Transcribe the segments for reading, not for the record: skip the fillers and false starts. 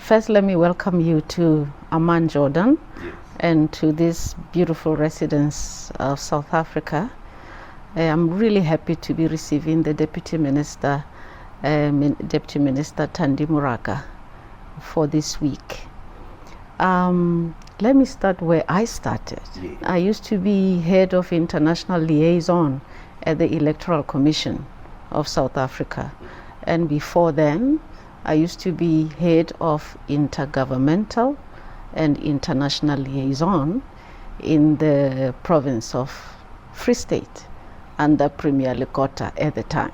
First, let me welcome you to Amman, Jordan, and to this beautiful residence of South Africa. I'm really happy to be receiving the Deputy Minister Tandi Moraka for this week. Let me start where I started. I used to be head of international liaison at the Electoral Commission of South Africa, and before then I used to be head of intergovernmental and international liaison in the province of Free State under Premier Lekota at the time.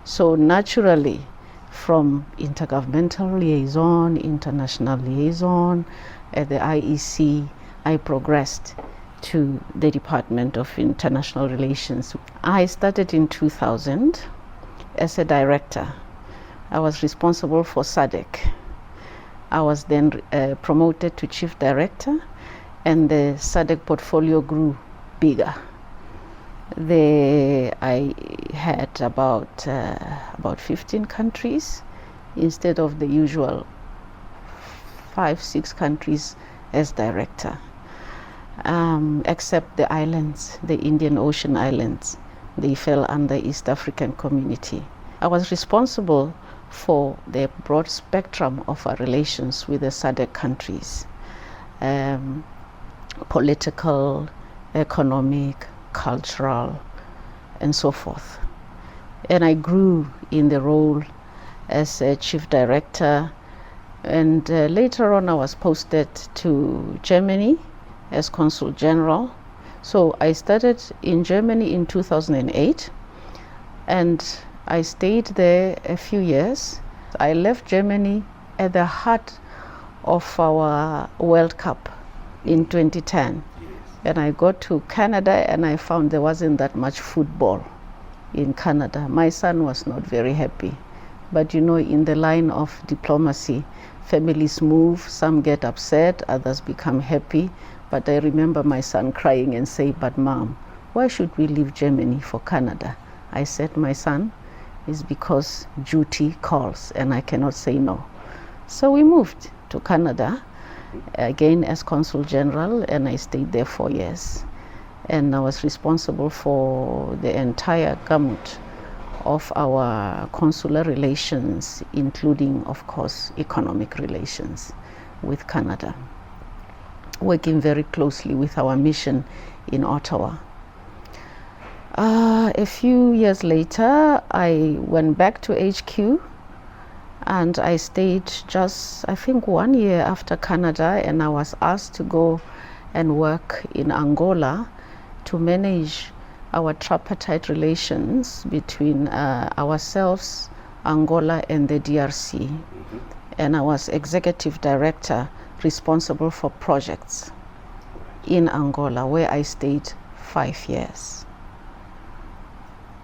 So naturally, from intergovernmental liaison, international liaison at the IEC, I progressed to the Department of International Relations. I started in 2000 as a director. I was responsible for SADC. I was then promoted to chief director, and the SADC portfolio grew bigger. I had about 15 countries instead of the usual 5-6 countries as director, except the islands, the Indian Ocean islands. They fell under East African Community. I was responsible for the broad spectrum of our relations with the SADC countries, political, economic, cultural, and so forth. And I grew in the role as a chief director, and later on I was posted to Germany as consul general. So I started in Germany in 2008, and I stayed there a few years. I left Germany at the heart of our World Cup in 2010. And I got to Canada, and I found there wasn't that much football in Canada. My son was not very happy. But you know, in the line of diplomacy, families move, some get upset, others become happy. But I remember my son crying and saying, "But Mom, why should we leave Germany for Canada?" I said, "My son, it's because duty calls and I cannot say no." So we moved to Canada, again as consul general, and I stayed there 4 years. And I was responsible for the entire gamut of our consular relations, including, of course, economic relations with Canada, working very closely with our mission in Ottawa. A few years later, I went back to HQ, and I stayed just, I think, 1 year after Canada, and I was asked to go and work in Angola to manage our tripartite relations between ourselves, Angola, and the DRC. And I was executive director responsible for projects in Angola, where I stayed 5 years.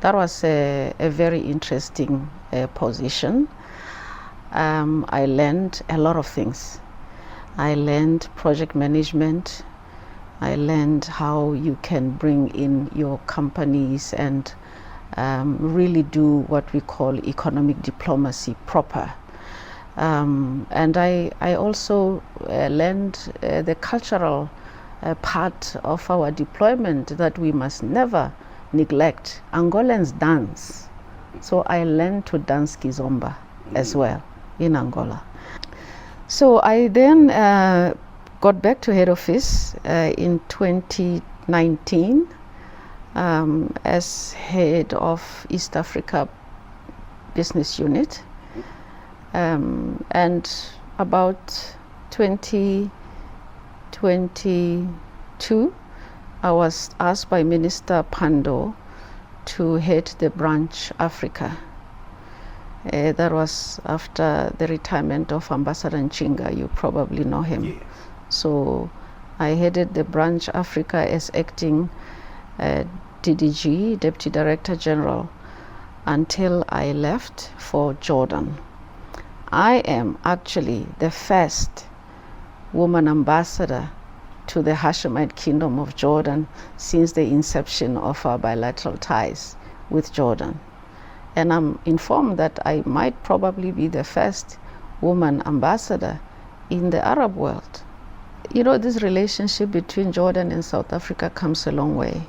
That was a very interesting position. I learned a lot of things. I learned project management. I learned how you can bring in your companies and really do what we call economic diplomacy proper. And I also learned the cultural part of our deployment that we must never neglect. Angolans dance. So I learned to dance kizomba as well in Angola. So I then got back to head office in 2019 as head of East Africa business unit. And about 2022, I was asked by Minister Pando to head the branch Africa. That was after the retirement of Ambassador Nchinga. You probably know him. Yes. So I headed the branch Africa as acting DDG, Deputy Director General, until I left for Jordan. I am actually the first woman ambassador to the Hashemite Kingdom of Jordan since the inception of our bilateral ties with Jordan. And I'm informed that I might probably be the first woman ambassador in the Arab world. You know, this relationship between Jordan and South Africa comes a long way.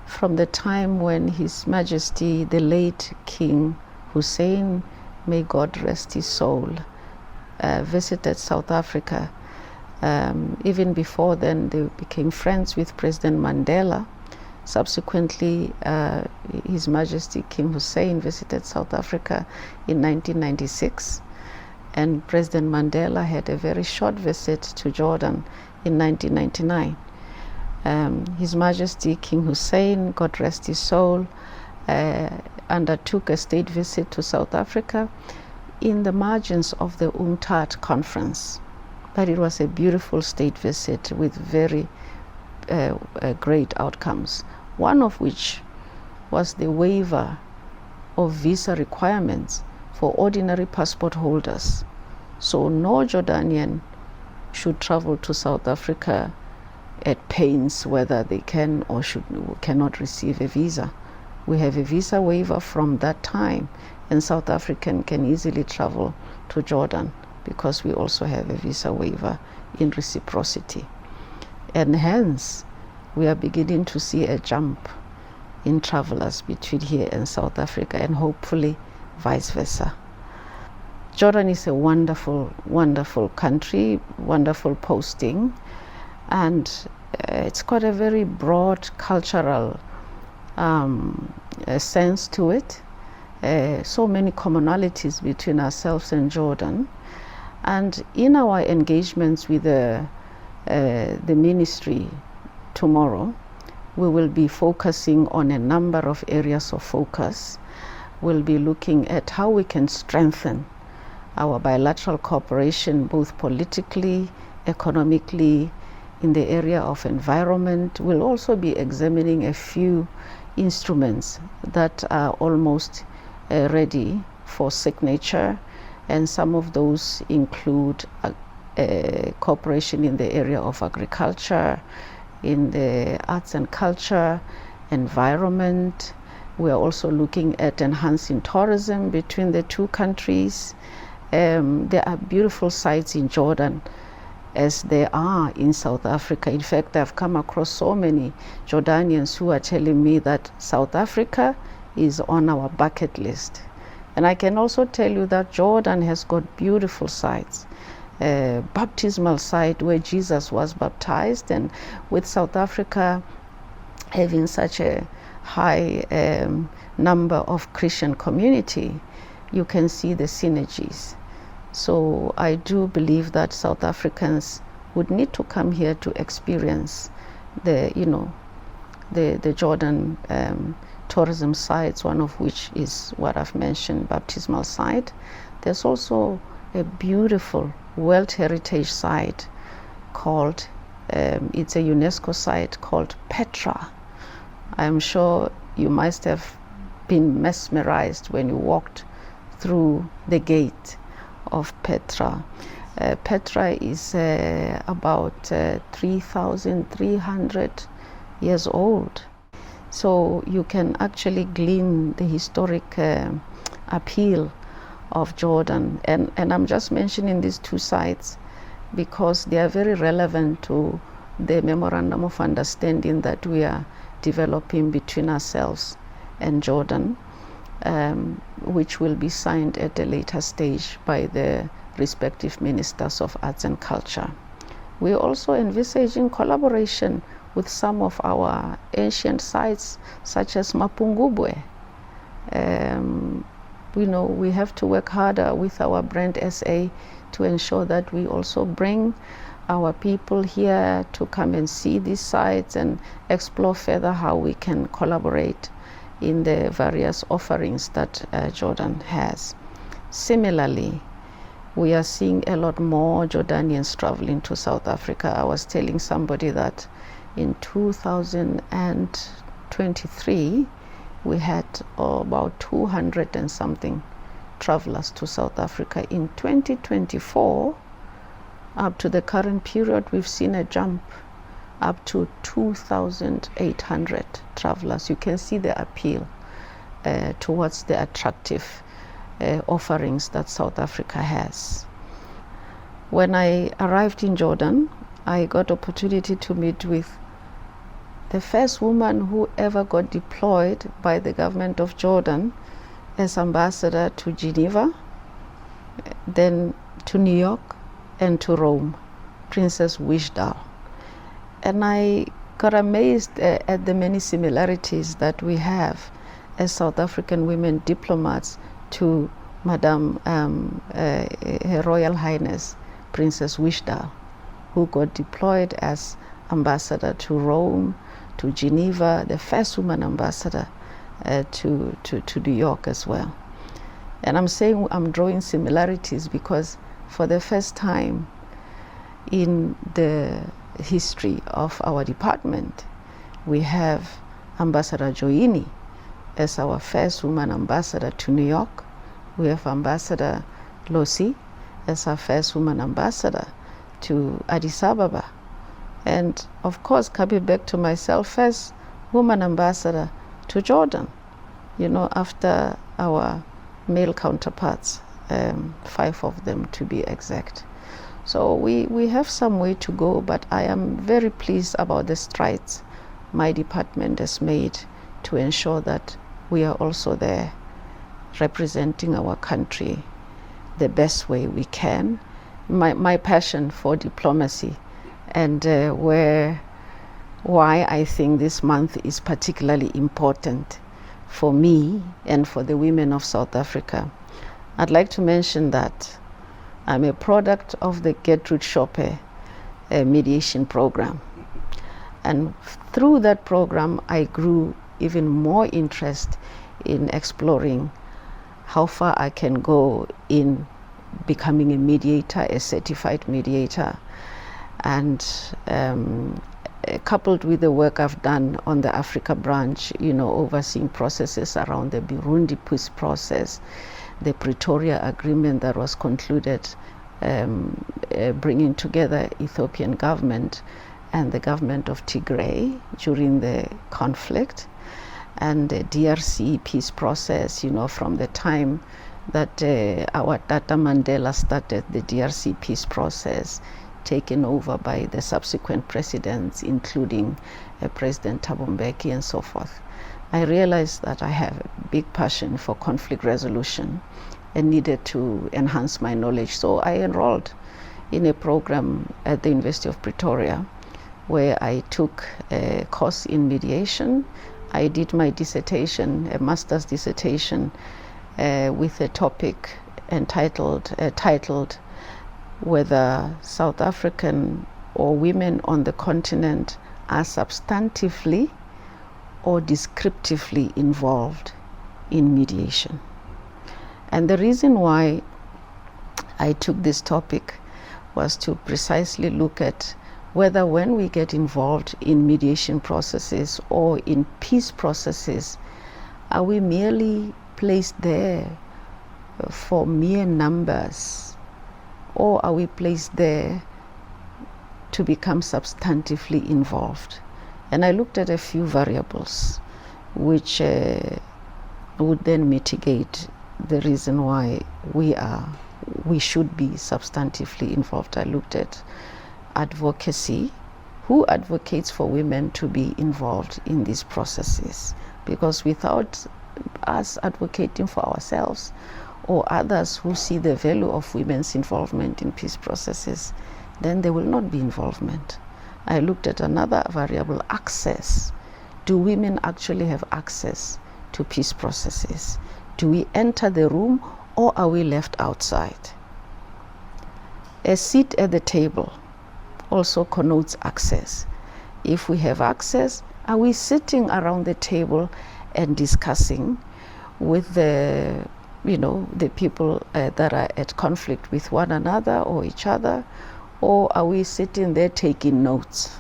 From the time when His Majesty, the late King Hussein, may God rest his soul, visited South Africa. Even before then, they became friends with President Mandela. Subsequently, His Majesty King Hussein visited South Africa in 1996, and President Mandela had a very short visit to Jordan in 1999. His Majesty King Hussein, God rest his soul, undertook a state visit to South Africa in the margins of the UNCTAD conference. But it was a beautiful state visit with very great outcomes, one of which was the waiver of visa requirements for ordinary passport holders. So no Jordanian should travel to South Africa at pains whether they can or cannot receive a visa. We have a visa waiver from that time, and South African can easily travel to Jordan because we also have a visa waiver in reciprocity. And hence, we are beginning to see a jump in travelers between here and South Africa, and hopefully vice versa. Jordan is a wonderful, wonderful country, wonderful posting, and it's got a very broad cultural sense to it. So many commonalities between ourselves and Jordan. And in our engagements with the ministry tomorrow, we will be focusing on a number of areas of focus. We'll be looking at how we can strengthen our bilateral cooperation, both politically, economically, in the area of environment. We'll also be examining a few instruments that are almost ready for signature, and some of those include cooperation in the area of agriculture, in the arts and culture, environment. We are also looking at enhancing tourism between the two countries. There are beautiful sites in Jordan as there are in South Africa. In fact, I've come across so many Jordanians who are telling me that South Africa is on our bucket list. And I can also tell you that Jordan has got beautiful sites. Baptismal site where Jesus was baptized, and with South Africa having such a high number of Christian community, you can see the synergies. So I do believe that South Africans would need to come here to experience the Jordan tourism sites, one of which is what I've mentioned, baptismal site. There's also a beautiful World Heritage site called, it's a UNESCO site called Petra. I'm sure you must have been mesmerized when you walked through the gate of Petra. Petra is about 3,300 years old. So you can actually glean the historic appeal of Jordan. And I'm just mentioning these two sites because they are very relevant to the memorandum of understanding that we are developing between ourselves and Jordan, which will be signed at a later stage by the respective ministers of arts and culture. We are also envisaging collaboration with some of our ancient sites, such as Mapungubwe. We have to work harder with our brand SA to ensure that we also bring our people here to come and see these sites and explore further how we can collaborate in the various offerings that Jordan has. Similarly, we are seeing a lot more Jordanians traveling to South Africa. I was telling somebody that in 2023, we had about 200 and something travelers to South Africa. In 2024, up to the current period, we've seen a jump up to 2,800 travelers. You can see the appeal towards the attractive offerings that South Africa has. When I arrived in Jordan, I got opportunity to meet with the first woman who ever got deployed by the government of Jordan as ambassador to Geneva, then to New York, and to Rome, Princess Wishdal. And I got amazed at the many similarities that we have as South African women diplomats to Madame Her Royal Highness Princess Wishdal, who got deployed as ambassador to Rome, to Geneva, the first woman ambassador to New York as well. And I'm saying I'm drawing similarities because for the first time in the history of our department, we have Ambassador Joini as our first woman ambassador to New York. We have Ambassador Losi as our first woman ambassador to Addis Ababa. And of course, coming back to myself, first woman ambassador to Jordan, after our male counterparts, 5 of them to be exact. So we have some way to go, but I am very pleased about the strides my department has made to ensure that we are also there representing our country the best way we can. My passion for diplomacy and why I think this month is particularly important for me and for the women of South Africa. I'd like to mention that I'm a product of the Gertrude Schoppe mediation program. And through that program, I grew even more interest in exploring how far I can go in becoming a mediator, a certified mediator. And coupled with the work I've done on the Africa branch, overseeing processes around the Burundi peace process, the Pretoria Agreement that was concluded, bringing together Ethiopian government and the government of Tigray during the conflict, and the DRC peace process, from the time that our Tata Mandela started the DRC peace process, taken over by the subsequent presidents, including President Thabo Mbeki and so forth. I realized that I have a big passion for conflict resolution and needed to enhance my knowledge. So I enrolled in a program at the University of Pretoria where I took a course in mediation. I did my dissertation, a master's dissertation, with a topic titled whether South African or women on the continent are substantively or descriptively involved in mediation. And the reason why I took this topic was to precisely look at whether when we get involved in mediation processes or in peace processes, are we merely placed there for mere numbers, or are we placed there to become substantively involved? And I looked at a few variables which would then mitigate the reason why we should be substantively involved. I looked at advocacy. Who advocates for women to be involved in these processes? Because without us advocating for ourselves or others who see the value of women's involvement in peace processes, then there will not be involvement. I looked at another variable, access. Do women actually have access to peace processes? Do we enter the room or are we left outside? A seat at the table also connotes access. If we have access, are we sitting around the table and discussing with the people that are at conflict with one another or each other, or are we sitting there taking notes?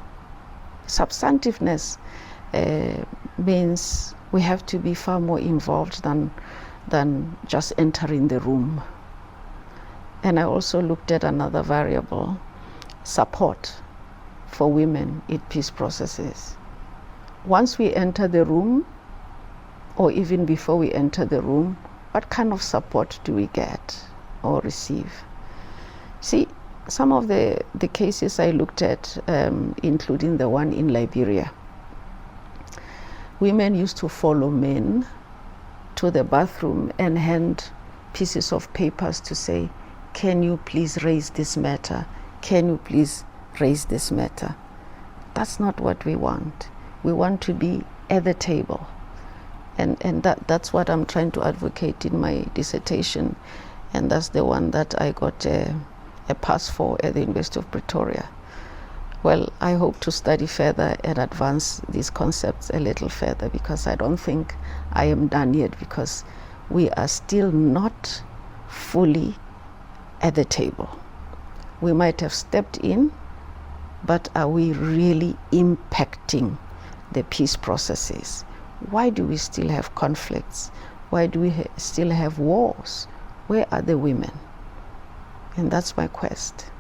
Substantiveness means we have to be far more involved than just entering the room. And I also looked at another variable, support for women in peace processes. Once we enter the room, or even before we enter the room, what kind of support do we get or receive? See, some of the cases I looked at, including the one in Liberia, women used to follow men to the bathroom and hand pieces of papers to say, can you please raise this matter? Can you please raise this matter? That's not what we want. We want to be at the table. And that's what I'm trying to advocate in my dissertation. And that's the one that I got a pass for at the University of Pretoria. Well, I hope to study further and advance these concepts a little further, because I don't think I am done yet, because we are still not fully at the table. We might have stepped in, but are we really impacting the peace processes? Why do we still have conflicts? Why do we still have wars? Where are the women? And that's my quest.